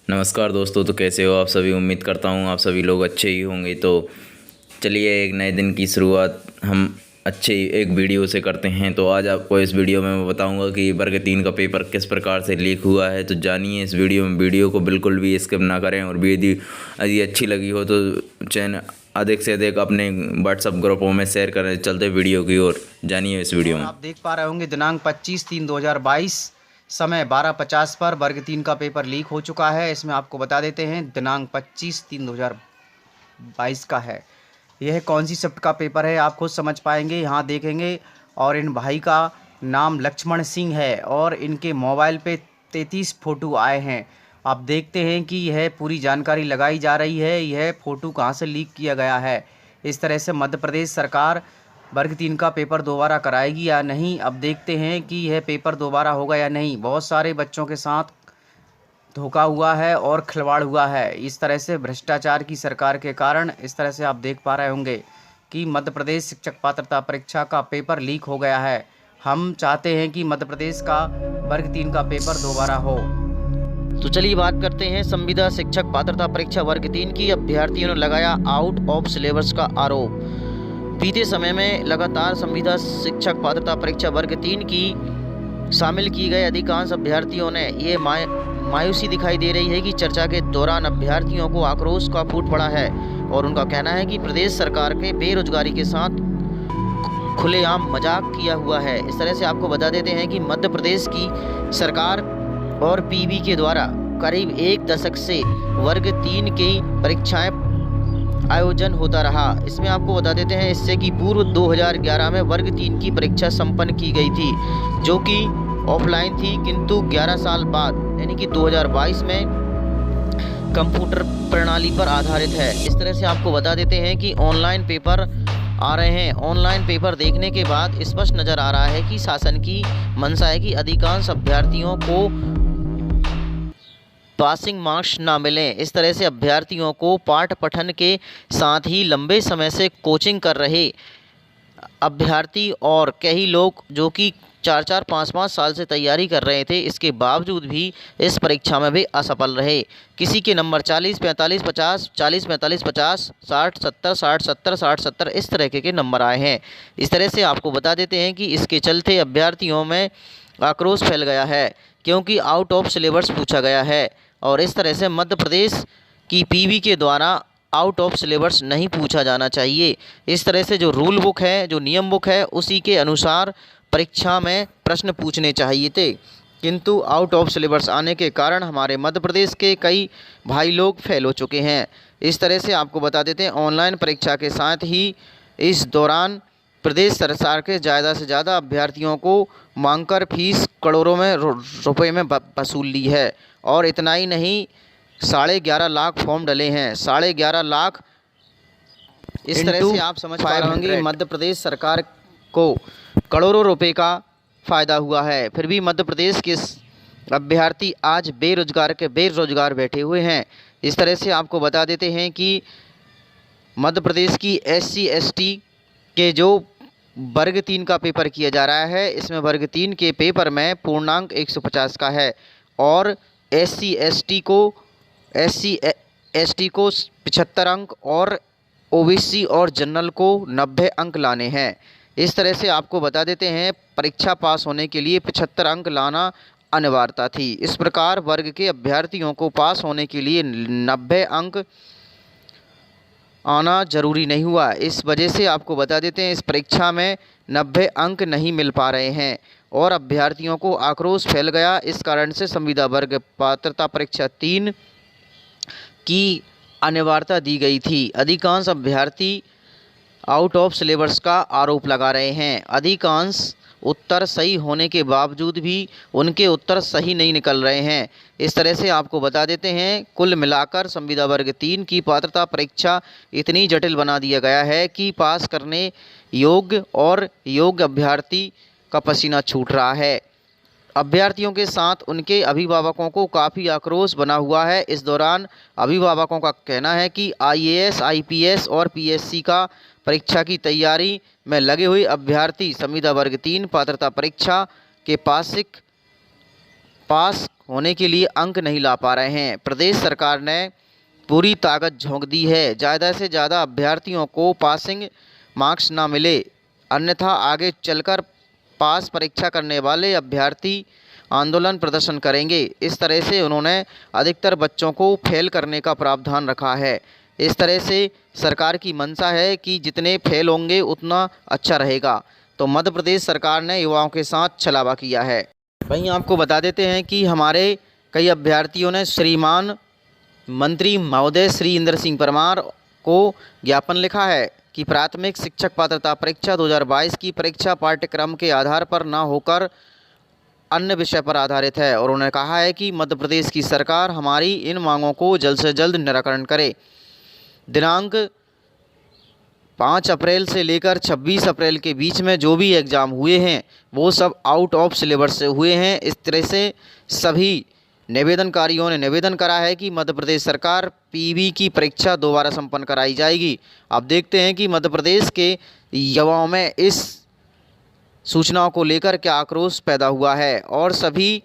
नमस्कार दोस्तों। तो कैसे हो आप सभी? उम्मीद करता हूँ आप सभी लोग अच्छे ही होंगे। तो चलिए एक नए दिन की शुरुआत हम अच्छे एक वीडियो से करते हैं। तो आज आपको इस वीडियो में मैं बताऊंगा कि वर्ग 3 का पेपर किस प्रकार से लीक हुआ है। तो जानिए इस वीडियो में। वीडियो को बिल्कुल भी स्किप ना करें, और यदि अच्छी लगी हो तो चैनल अधिक से अधिक अपने व्हाट्सएप ग्रुपों में शेयर करें। चलते वीडियो की ओर, जानिए इस वीडियो और में। आप देख पा रहे होंगे दिनांक 25/3/2022 समय 12:50 पर वर्ग 3 का पेपर लीक हो चुका है। इसमें आपको बता देते हैं दिनांक 25/3/2022 का है। यह कौन सी शिफ्ट का पेपर है आप खुद समझ पाएंगे, यहाँ देखेंगे। और इन भाई का नाम लक्ष्मण सिंह है और इनके मोबाइल पे 33 फ़ोटो आए हैं। आप देखते हैं कि यह पूरी जानकारी लगाई जा रही है, यह फ़ोटो कहाँ से लीक किया गया है। इस तरह से मध्य प्रदेश सरकार वर्ग 3 का पेपर दोबारा कराएगी या नहीं, अब देखते हैं कि यह पेपर दोबारा होगा या नहीं। बहुत सारे बच्चों के साथ धोखा हुआ है और खिलवाड़ हुआ है। इस तरह से भ्रष्टाचार की सरकार के कारण इस तरह से आप देख पा रहे होंगे कि मध्य प्रदेश शिक्षक पात्रता परीक्षा का पेपर लीक हो गया है। हम चाहते हैं कि मध्य प्रदेश का वर्ग 3 का पेपर दोबारा हो। तो चलिए बात करते हैं संविदा शिक्षक पात्रता परीक्षा वर्ग 3 की। अभ्यर्थियों ने लगाया आउट ऑफ सिलेबस का आरोप। बीते समय में लगातार संविदा शिक्षक पात्रता परीक्षा वर्ग 3 की शामिल की गए अधिकांश अभ्यर्थियों ने ये मायूसी दिखाई दे रही है कि चर्चा के दौरान अभ्यर्थियों को आक्रोश का फूट पड़ा है और उनका कहना है कि प्रदेश सरकार के बेरोजगारी के साथ खुलेआम मजाक किया हुआ है। इस तरह से आपको बता देते हैं कि मध्य प्रदेश की सरकार और पीबी के द्वारा करीब 1 दशक से वर्ग 3 की परीक्षाएं आयोजन होता रहा। इसमें आपको बता देते हैं इससे कि पूर्व 2011 में वर्ग 3 की परीक्षा संपन्न की गई थी, जो कि ऑफलाइन थी, किंतु 11 साल बाद यानी कि 2022 में कंप्यूटर प्रणाली पर आधारित है। इस तरह से आपको बता देते हैं कि ऑनलाइन पेपर आ रहे हैं। ऑनलाइन पेपर देखने के बाद स्पष्ट नज़र आ रहा है कि शासन की मंशा है कि अधिकांश अभ्यर्थियों को पासिंग मार्क्स ना मिलें। इस तरह से अभ्यर्थियों को पाठ पठन के साथ ही लंबे समय से कोचिंग कर रहे अभ्यर्थी और कई लोग जो कि 4-4, 5-5 साल से तैयारी कर रहे थे, इसके बावजूद भी इस परीक्षा में भी असफल रहे। किसी के नंबर 40, 45, 50, 40, 45, 50, 60, 70, 60, 70, 60, 70 इस तरह के नंबर आए हैं। इस तरह से आपको बता देते हैं कि इसके चलते अभ्यर्थियों में आक्रोश फैल गया है, क्योंकि आउट ऑफ सिलेबस पूछा गया है। और इस तरह से मध्य प्रदेश की पीबी के द्वारा आउट ऑफ सिलेबस नहीं पूछा जाना चाहिए। इस तरह से जो रूल बुक है, जो नियम बुक है, उसी के अनुसार परीक्षा में प्रश्न पूछने चाहिए थे, किंतु आउट ऑफ सिलेबस आने के कारण हमारे मध्य प्रदेश के कई भाई लोग फेल हो चुके हैं। इस तरह से आपको बता देते हैं ऑनलाइन परीक्षा के साथ ही इस दौरान प्रदेश सरकार के ज़्यादा से ज़्यादा अभ्यर्थियों को मांगकर फीस करोड़ों में रुपए में वसूल ली है। और इतना ही नहीं, 11.5 लाख फॉर्म डले हैं, 11.5 लाख। इस तरह से आप समझ पा रहे होंगे मध्य प्रदेश सरकार को करोड़ों रुपए का फ़ायदा हुआ है, फिर भी मध्य प्रदेश के अभ्यर्थी आज बेरोजगार बैठे हुए हैं। इस तरह से आपको बता देते हैं कि मध्य प्रदेश की SC ST के जो वर्ग 3 का पेपर किया जा रहा है, इसमें वर्ग 3 के पेपर में पूर्णांक 150 का है और SC ST को 75 अंक और OBC और जनरल को 90 अंक लाने हैं। इस तरह से आपको बता देते हैं परीक्षा पास होने के लिए 75 अंक लाना अनिवार्यता थी। इस प्रकार वर्ग के अभ्यर्थियों को पास होने के लिए 90 अंक आना जरूरी नहीं हुआ। इस वजह से आपको बता देते हैं इस परीक्षा में 90 अंक नहीं मिल पा रहे हैं और अभ्यर्थियों को आक्रोश फैल गया। इस कारण से संविदा वर्ग पात्रता परीक्षा 3 की अनिवार्यता दी गई थी। अधिकांश अभ्यर्थी आउट ऑफ सिलेबस का आरोप लगा रहे हैं। अधिकांश उत्तर सही होने के बावजूद भी उनके उत्तर सही नहीं निकल रहे हैं। इस तरह से आपको बता देते हैं कुल मिलाकर संविदा वर्ग 3 की पात्रता परीक्षा इतनी जटिल बना दिया गया है कि पास करने योग्य अभ्यर्थी का पसीना छूट रहा है। अभ्यर्थियों के साथ उनके अभिभावकों को काफ़ी आक्रोश बना हुआ है। इस दौरान अभिभावकों का कहना है कि IAS, IPS और PSC का परीक्षा की तैयारी में लगे हुए अभ्यर्थी संविदा वर्ग 3 पात्रता परीक्षा के पास होने के लिए अंक नहीं ला पा रहे हैं। प्रदेश सरकार ने पूरी ताकत झोंक दी है, ज़्यादा से ज़्यादा अभ्यर्थियों को पासिंग मार्क्स ना मिले, अन्यथा आगे चलकर पास परीक्षा करने वाले अभ्यर्थी आंदोलन प्रदर्शन करेंगे। इस तरह से उन्होंने अधिकतर बच्चों को फेल करने का प्रावधान रखा है। इस तरह से सरकार की मंशा है कि जितने फेल होंगे उतना अच्छा रहेगा। तो मध्य प्रदेश सरकार ने युवाओं के साथ छलावा किया है। वहीं आपको बता देते हैं कि हमारे कई अभ्यर्थियों ने श्रीमान मंत्री महोदय श्री इंद्र सिंह परमार को ज्ञापन लिखा है कि प्राथमिक शिक्षक पात्रता परीक्षा 2022 की परीक्षा पाठ्यक्रम के आधार पर न होकर अन्य विषय पर आधारित है, और उन्होंने कहा है कि मध्य प्रदेश की सरकार हमारी इन मांगों को जल्द से जल्द निराकरण करे। दिनांक 5 अप्रैल से लेकर 26 अप्रैल के बीच में जो भी एग्ज़ाम हुए हैं वो सब आउट ऑफ सिलेबस से हुए हैं। इस तरह से सभी निवेदनकारियों ने निवेदन करा है कि मध्य प्रदेश सरकार पीवी की परीक्षा दोबारा संपन्न कराई जाएगी। अब देखते हैं कि मध्य प्रदेश के युवाओं में इस सूचनाओं को लेकर क्या आक्रोश पैदा हुआ है, और सभी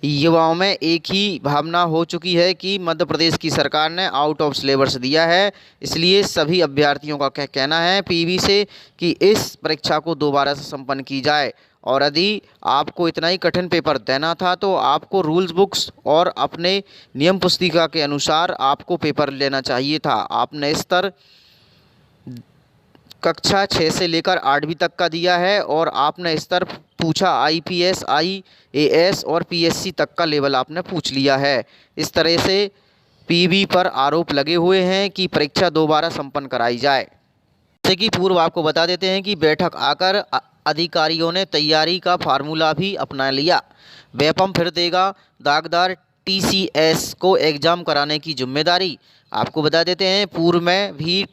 युवाओं में एक ही भावना हो चुकी है कि मध्य प्रदेश की सरकार ने आउट ऑफ सिलेबस दिया है। इसलिए सभी अभ्यर्थियों का कहना है पीवी से कि इस परीक्षा को दोबारा से संपन्न की जाए, और यदि आपको इतना ही कठिन पेपर देना था तो आपको रूल्स बुक्स और अपने नियम पुस्तिका के अनुसार आपको पेपर लेना चाहिए था। आपने स्तर कक्षा 6 से लेकर 8वीं तक का दिया है, और आपने स्तर पूछा IPS, IAS और PSC तक का लेवल आपने पूछ लिया है। इस तरह से पीवी पर आरोप लगे हुए हैं कि परीक्षा दोबारा संपन्न कराई जाए। जैसे कि पूर्व आपको बता देते हैं कि बैठक आकर अधिकारियों ने तैयारी का फार्मूला भी अपना लिया। वेपम फिर देगा दागदार TCS को एग्ज़ाम कराने की जिम्मेदारी। आपको बता देते हैं पूर्व में भी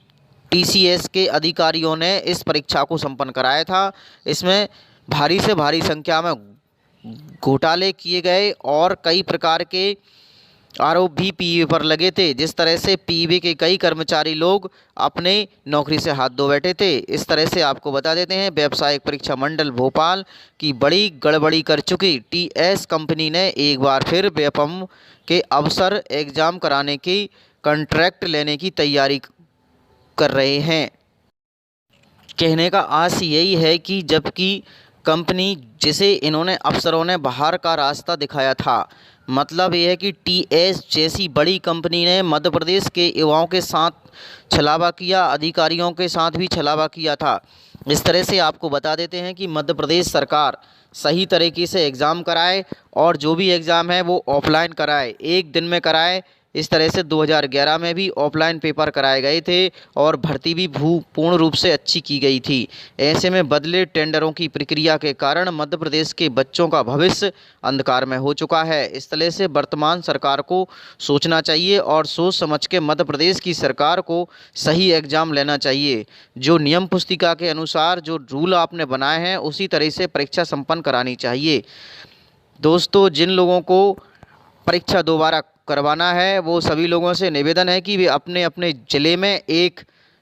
TCS के अधिकारियों ने इस परीक्षा को संपन्न कराया था। इसमें भारी से भारी संख्या में घोटाले किए गए और कई प्रकार के आरोप भी पीवी पर लगे थे, जिस तरह से पीवी के कई कर्मचारी लोग अपने नौकरी से हाथ धो बैठे थे। इस तरह से आपको बता देते हैं व्यावसायिक परीक्षा मंडल भोपाल की बड़ी गड़बड़ी कर चुकी TS कंपनी ने एक बार फिर वेपम के अवसर एग्ज़ाम कराने की कॉन्ट्रैक्ट लेने की तैयारी कर रहे हैं। कहने का आस यही है कि जबकि कंपनी जिसे इन्होंने अफसरों ने बाहर का रास्ता दिखाया था, मतलब यह है कि TS जैसी बड़ी कंपनी ने मध्य प्रदेश के युवाओं के साथ छलावा किया, अधिकारियों के साथ भी छलावा किया था। इस तरह से आपको बता देते हैं कि मध्य प्रदेश सरकार सही तरीके से एग्ज़ाम कराए, और जो भी एग्ज़ाम है वो ऑफलाइन कराए, एक दिन में कराए। इस तरह से 2011 में भी ऑफलाइन पेपर कराए गए थे और भर्ती भी पूर्ण रूप से अच्छी की गई थी। ऐसे में बदले टेंडरों की प्रक्रिया के कारण मध्य प्रदेश के बच्चों का भविष्य अंधकार में हो चुका है। इस तरह से वर्तमान सरकार को सोचना चाहिए और सोच समझ के मध्य प्रदेश की सरकार को सही एग्ज़ाम लेना चाहिए। जो नियम पुस्तिका के अनुसार जो रूल आपने बनाए हैं उसी तरह से परीक्षा संपन्न करानी चाहिए। दोस्तों, जिन लोगों को परीक्षा दोबारा करवाना है वो सभी लोगों से निवेदन है कि वे अपने अपने ज़िले में एक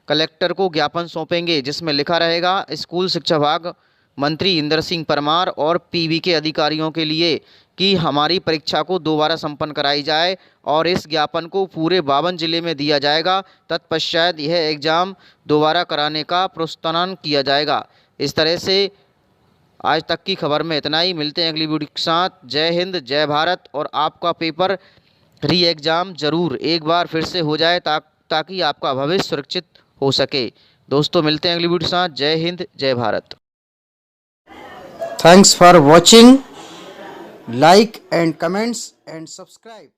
कलेक्टर को ज्ञापन सौंपेंगे, जिसमें लिखा रहेगा स्कूल शिक्षा विभाग मंत्री इंद्र सिंह परमार और पीवी के अधिकारियों के लिए कि हमारी परीक्षा को दोबारा संपन्न कराई जाए, और इस ज्ञापन को पूरे 52 जिले में दिया जाएगा। तत्पश्चात यह एग्ज़ाम दोबारा कराने का प्रोत्साहन किया जाएगा। इस तरह से आज तक की खबर में इतना ही। मिलते हैं अगली वीडियो के साथ। जय हिंद, जय भारत। और आपका पेपर री एग्ज़ाम ज़रूर एक बार फिर से हो जाए ताकि आपका भविष्य सुरक्षित हो सके। दोस्तों, मिलते हैं अगली वीडियो के साथ। जय हिंद, जय Bharat. Thanks for watching. Like and comments and subscribe.